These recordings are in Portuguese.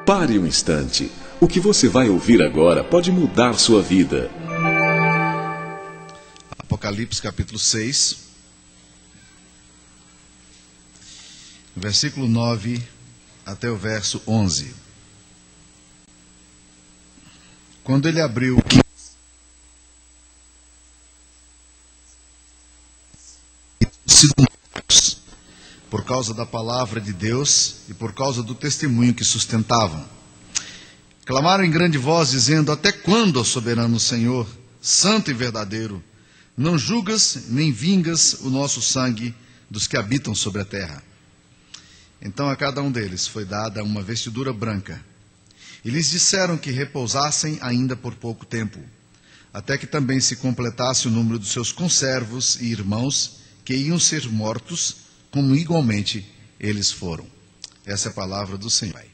Pare um instante. O que você vai ouvir agora pode mudar sua vida. Apocalipse capítulo 6, versículo 9 até o verso 11. Quando ele abriu por causa da palavra de Deus e por causa do testemunho que sustentavam. Clamaram em grande voz, dizendo: até quando, ó soberano Senhor, santo e verdadeiro, não julgas nem vingas o nosso sangue dos que habitam sobre a terra? Então a cada um deles foi dada uma vestidura branca, e lhes disseram que repousassem ainda por pouco tempo, até que também se completasse o número dos seus conservos e irmãos, que iam ser mortos, como igualmente eles foram. Essa é a palavra do Senhor.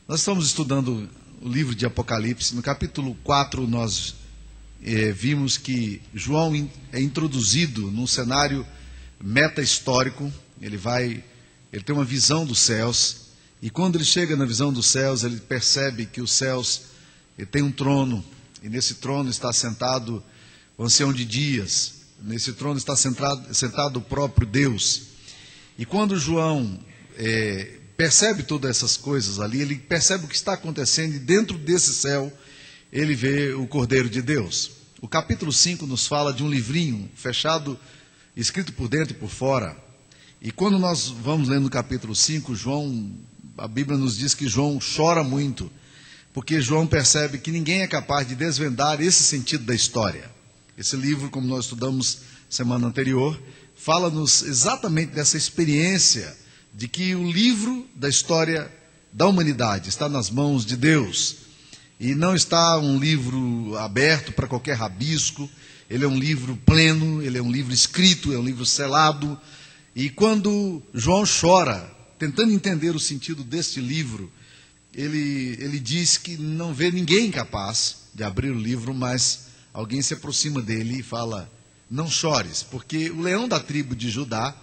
Nós estamos estudando o livro de Apocalipse. No capítulo 4 nós vimos que João é introduzido num cenário meta-histórico. Ele tem uma visão dos céus, e quando ele chega na visão dos céus, ele percebe que os céus tem um trono, e nesse trono está sentado o ancião de dias. Nesse trono está sentado o próprio Deus. E quando João percebe todas essas coisas ali, ele percebe o que está acontecendo, e dentro desse céu ele vê o Cordeiro de Deus. O capítulo 5 nos fala de um livrinho fechado, escrito por dentro e por fora. E quando nós vamos lendo o capítulo 5, a Bíblia nos diz que João chora muito, porque João percebe que ninguém é capaz de desvendar esse sentido da história. Esse livro, como nós estudamos semana anterior, fala-nos exatamente dessa experiência de que o livro da história da humanidade está nas mãos de Deus. E não está um livro aberto para qualquer rabisco. Ele é um livro pleno, ele é um livro escrito, é um livro selado. E quando João chora, tentando entender o sentido deste livro, ele diz que não vê ninguém capaz de abrir o livro, mas alguém se aproxima dele e fala: não chores, porque o leão da tribo de Judá,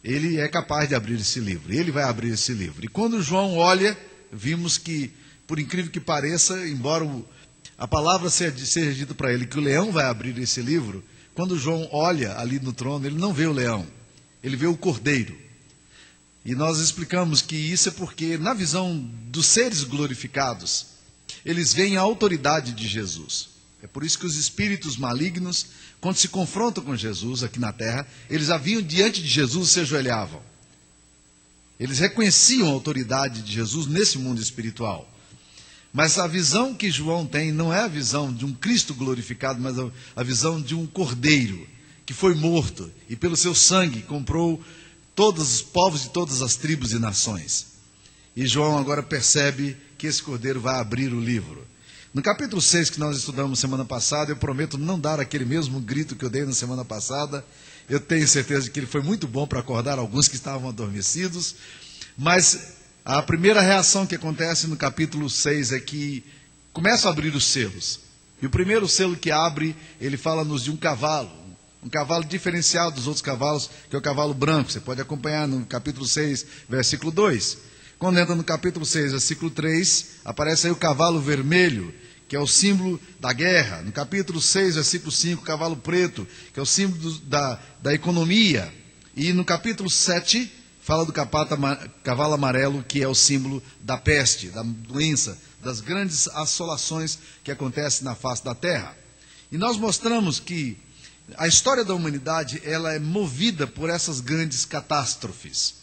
ele é capaz de abrir esse livro, ele vai abrir esse livro. E quando João olha, vimos que, por incrível que pareça, embora a palavra seja dita para ele que o leão vai abrir esse livro, quando João olha ali no trono, ele não vê o leão, ele vê o cordeiro. E nós explicamos que isso é porque, na visão dos seres glorificados, eles veem a autoridade de Jesus. É por isso que os espíritos malignos, quando se confrontam com Jesus aqui na terra, eles haviam diante de Jesus e se ajoelhavam. Eles reconheciam a autoridade de Jesus nesse mundo espiritual. Mas a visão que João tem não é a visão de um Cristo glorificado, mas a visão de um cordeiro que foi morto e pelo seu sangue comprou todos os povos de todas as tribos e nações. E João agora percebe que esse cordeiro vai abrir o livro. No capítulo 6 que nós estudamos semana passada, eu prometo não dar aquele mesmo grito que eu dei na semana passada. Eu tenho certeza de que ele foi muito bom para acordar alguns que estavam adormecidos. Mas a primeira reação que acontece no capítulo 6 é que começam a abrir os selos. E o primeiro selo que abre, ele fala-nos de um cavalo diferenciado dos outros cavalos, que é o cavalo branco. Você pode acompanhar no capítulo 6, versículo 2. Quando entra no capítulo 6, versículo 3, aparece aí o cavalo vermelho, que é o símbolo da guerra. No capítulo 6, versículo 5, o cavalo preto, que é o símbolo da economia. E no capítulo 7, fala do cavalo amarelo, que é o símbolo da peste, da doença, das grandes assolações que acontecem na face da terra. E nós mostramos que a história da humanidade, ela é movida por essas grandes catástrofes.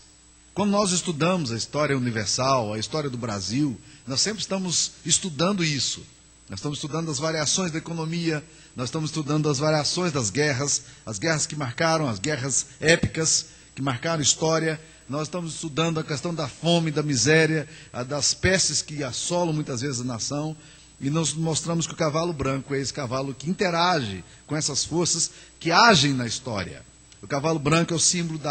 Quando nós estudamos a história universal, a história do Brasil, nós sempre estamos estudando isso. Nós estamos estudando as variações da economia, nós estamos estudando as variações das guerras, as guerras que marcaram, as guerras épicas que marcaram a história. Nós estamos estudando a questão da fome, da miséria, das pestes que assolam muitas vezes a nação. E nós mostramos que o cavalo branco é esse cavalo que interage com essas forças que agem na história. O cavalo branco é o símbolo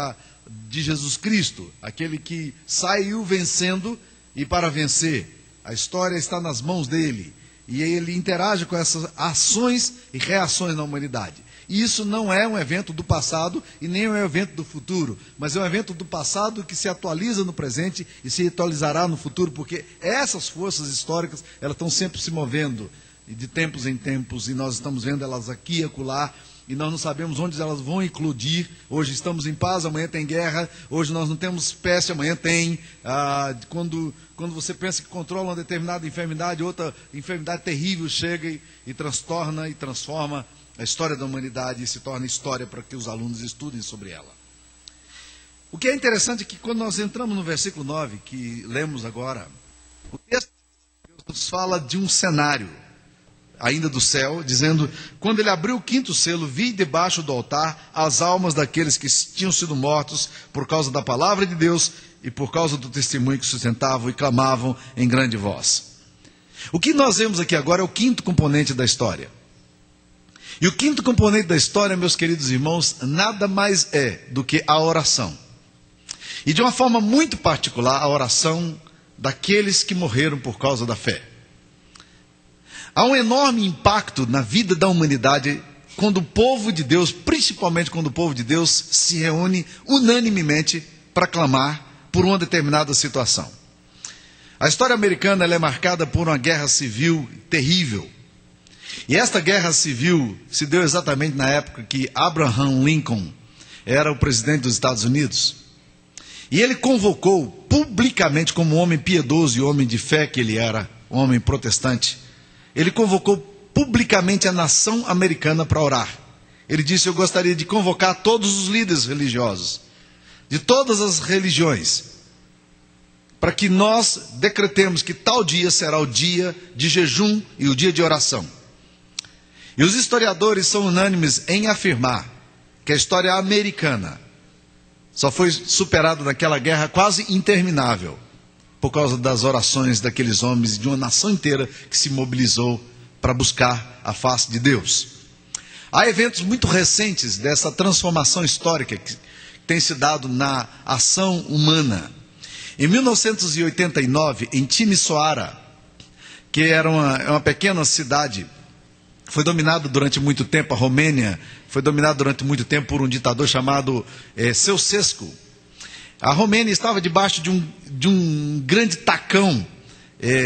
de Jesus Cristo, aquele que saiu vencendo e para vencer. A história está nas mãos dele. E ele interage com essas ações e reações na humanidade. E isso não é um evento do passado e nem é um evento do futuro, mas é um evento do passado que se atualiza no presente e se atualizará no futuro, porque essas forças históricas, elas estão sempre se movendo, e de tempos em tempos, e nós estamos vendo elas aqui e acolá, e nós não sabemos onde elas vão eclodir. Hoje estamos em paz, amanhã tem guerra, hoje nós não temos peste, amanhã tem. Quando você pensa que controla uma determinada enfermidade, outra enfermidade terrível chega e transforma a história da humanidade e se torna história para que os alunos estudem sobre ela. O que é interessante é que quando nós entramos no versículo 9, que lemos agora, o texto nos fala de um cenário, ainda do céu, dizendo: quando ele abriu o quinto selo, vi debaixo do altar as almas daqueles que tinham sido mortos por causa da palavra de Deus e por causa do testemunho que sustentavam e clamavam em grande voz. O que nós vemos aqui agora é o quinto componente da história. E o quinto componente da história, meus queridos irmãos, nada mais é do que a oração. E de uma forma muito particular, a oração daqueles que morreram por causa da fé. Há um enorme impacto na vida da humanidade quando o povo de Deus, principalmente quando o povo de Deus se reúne unanimemente para clamar por uma determinada situação. A história americana ela é marcada por uma guerra civil terrível. E esta guerra civil se deu exatamente na época que Abraham Lincoln era o presidente dos Estados Unidos. E ele convocou publicamente, como homem piedoso e homem de fé que ele era, homem protestante, ele convocou publicamente a nação americana para orar. Ele disse: eu gostaria de convocar todos os líderes religiosos, de todas as religiões, para que nós decretemos que tal dia será o dia de jejum e o dia de oração. E os historiadores são unânimes em afirmar que a história americana só foi superada naquela guerra quase interminável por causa das orações daqueles homens e de uma nação inteira que se mobilizou para buscar a face de Deus. Há eventos muito recentes dessa transformação histórica que tem se dado na ação humana. Em 1989, em Timisoara, que era uma pequena cidade, foi dominado durante muito tempo, a Romênia foi dominada durante muito tempo por um ditador chamado Ceausescu. A Romênia estava debaixo de um grande tacão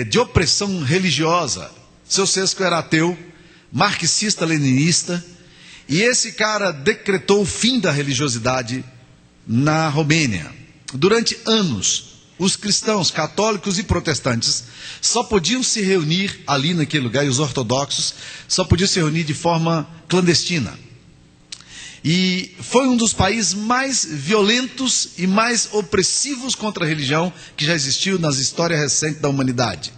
de opressão religiosa. Ceausescu era ateu, marxista-leninista, e esse cara decretou o fim da religiosidade na Romênia. Durante anos, os cristãos, católicos e protestantes só podiam se reunir ali naquele lugar, e os ortodoxos só podiam se reunir de forma clandestina. E foi um dos países mais violentos e mais opressivos contra a religião que já existiu nas histórias recentes da humanidade.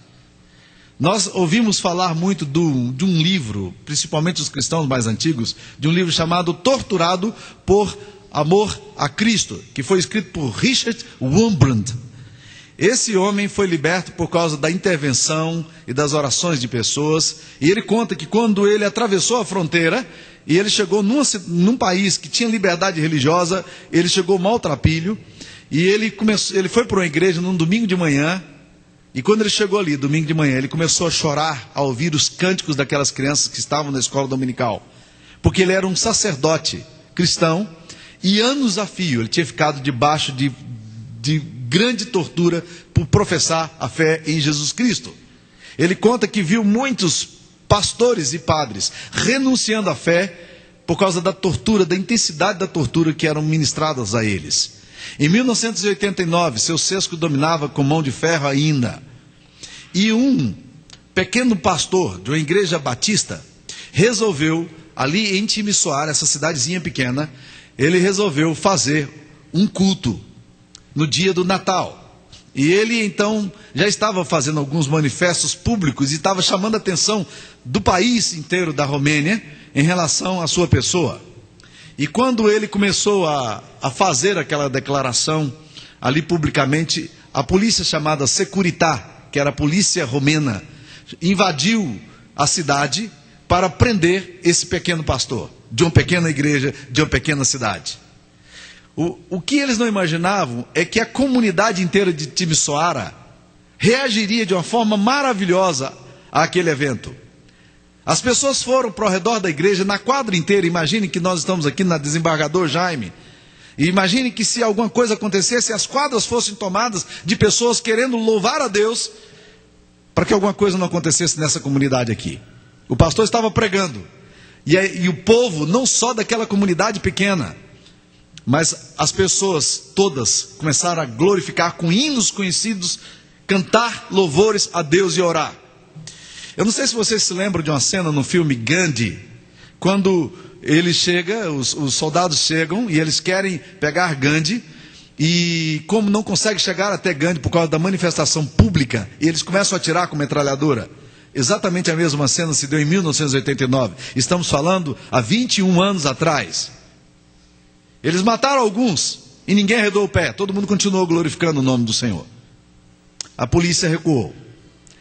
Nós ouvimos falar muito de um livro, principalmente os cristãos mais antigos, de um livro chamado Torturado por Amor a Cristo, que foi escrito por Richard Wurmbrand. Esse homem foi liberto por causa da intervenção e das orações de pessoas, e ele conta que quando ele atravessou a fronteira, e ele chegou num país que tinha liberdade religiosa, ele chegou maltrapilho, e ele foi para uma igreja num domingo de manhã, e quando ele chegou ali, domingo de manhã, ele começou a chorar ao ouvir os cânticos daquelas crianças que estavam na escola dominical, porque ele era um sacerdote cristão, e anos a fio ele tinha ficado debaixo de grande tortura por professar a fé em Jesus Cristo. Ele conta que viu muitos pastores e padres renunciando à fé por causa da tortura, da intensidade da tortura que eram ministradas a eles. Em 1989, Ceausescu dominava com mão de ferro ainda. E um pequeno pastor de uma igreja batista resolveu, ali em Timisoara, essa cidadezinha pequena, ele resolveu fazer um culto no dia do Natal. E ele então já estava fazendo alguns manifestos públicos e estava chamando a atenção do país inteiro da Romênia em relação à sua pessoa. E quando ele começou a fazer aquela declaração ali publicamente, a polícia chamada Securitate, que era a polícia romena, invadiu a cidade para prender esse pequeno pastor, de uma pequena igreja, de uma pequena cidade. O que eles não imaginavam é que a comunidade inteira de Timisoara reagiria de uma forma maravilhosa àquele evento. As pessoas foram para o redor da igreja, na quadra inteira. Imagine que nós estamos aqui na Desembargador Jaime. E imagine que se alguma coisa acontecesse, as quadras fossem tomadas de pessoas querendo louvar a Deus, para que alguma coisa não acontecesse nessa comunidade aqui. O pastor estava pregando. E o povo, não só daquela comunidade pequena, mas as pessoas todas começaram a glorificar com hinos conhecidos, cantar louvores a Deus e orar. Eu não sei se vocês se lembram de uma cena no filme Gandhi, quando ele chega, os soldados chegam e eles querem pegar Gandhi, e como não conseguem chegar até Gandhi por causa da manifestação pública, eles começam a atirar com metralhadora. Exatamente a mesma cena se deu em 1989. Estamos falando há 21 anos atrás. Eles mataram alguns e ninguém arredou o pé. Todo mundo continuou glorificando o nome do Senhor. A polícia recuou.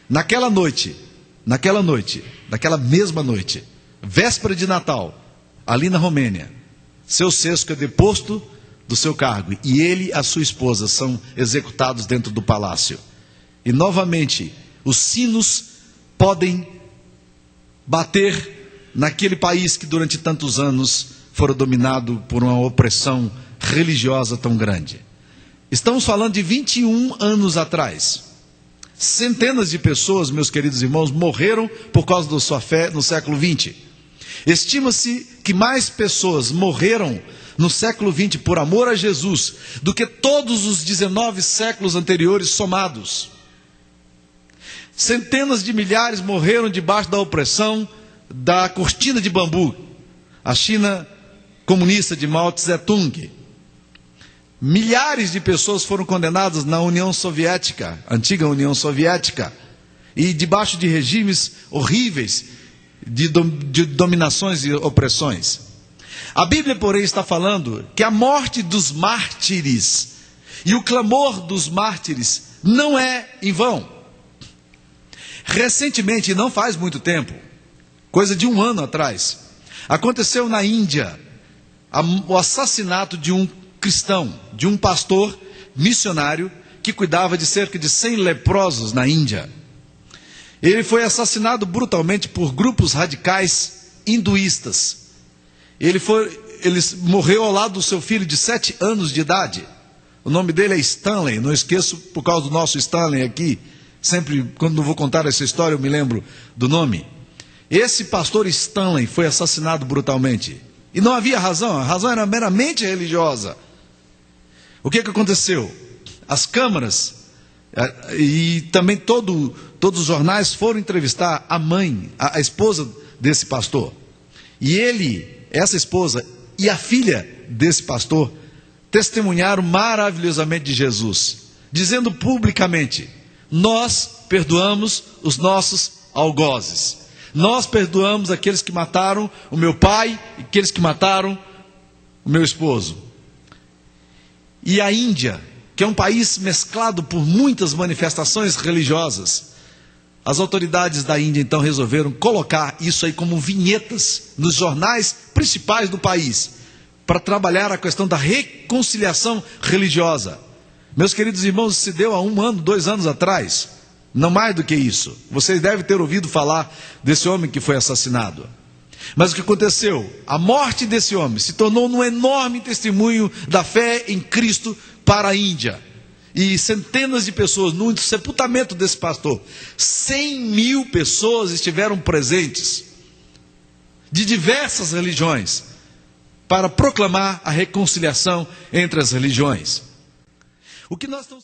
Naquela mesma noite, véspera de Natal, ali na Romênia, seu Sesco é deposto do seu cargo e ele e a sua esposa são executados dentro do palácio. E novamente, os sinos podem bater naquele país que durante tantos anos fora dominado por uma opressão religiosa tão grande. Estamos falando de 21 anos atrás. Centenas de pessoas, meus queridos irmãos, morreram por causa da sua fé no século 20. Estima-se que mais pessoas morreram no século 20 por amor a Jesus do que todos os 19 séculos anteriores somados. Centenas de milhares morreram debaixo da opressão da cortina de bambu, a China comunista de Mao Tse-tung. Milhares de pessoas foram condenadas na União Soviética, antiga União Soviética, e debaixo de regimes horríveis de dominações e opressões. A Bíblia, porém, está falando que a morte dos mártires e o clamor dos mártires não é em vão. Recentemente, não faz muito tempo, coisa de um ano atrás, aconteceu na Índia o assassinato de um cristão, de um pastor missionário que cuidava de cerca de 100 leprosos na Índia. Ele foi assassinado brutalmente por grupos radicais hinduístas. Ele morreu ao lado do seu filho de 7 anos de idade. O nome dele é Stanley, não esqueço por causa do nosso Stanley aqui. Sempre, quando vou contar essa história, eu me lembro do nome. Esse pastor Stanley foi assassinado brutalmente. E não havia razão, a razão era meramente religiosa. O que aconteceu? As câmaras e também todos os jornais foram entrevistar a mãe, a esposa desse pastor. E essa esposa e a filha desse pastor testemunharam maravilhosamente de Jesus, dizendo publicamente: nós perdoamos os nossos algozes. Nós perdoamos aqueles que mataram o meu pai e aqueles que mataram o meu esposo. E a Índia, que é um país mesclado por muitas manifestações religiosas, as autoridades da Índia então resolveram colocar isso aí como vinhetas nos jornais principais do país, para trabalhar a questão da reconciliação religiosa. Meus queridos irmãos, se deu há 1 ano, 2 anos atrás, não mais do que isso. Vocês devem ter ouvido falar desse homem que foi assassinado. Mas o que aconteceu? A morte desse homem se tornou um enorme testemunho da fé em Cristo para a Índia. E centenas de pessoas, no sepultamento desse pastor, 100.000 pessoas estiveram presentes, de diversas religiões, para proclamar a reconciliação entre as religiões. O que nós estamos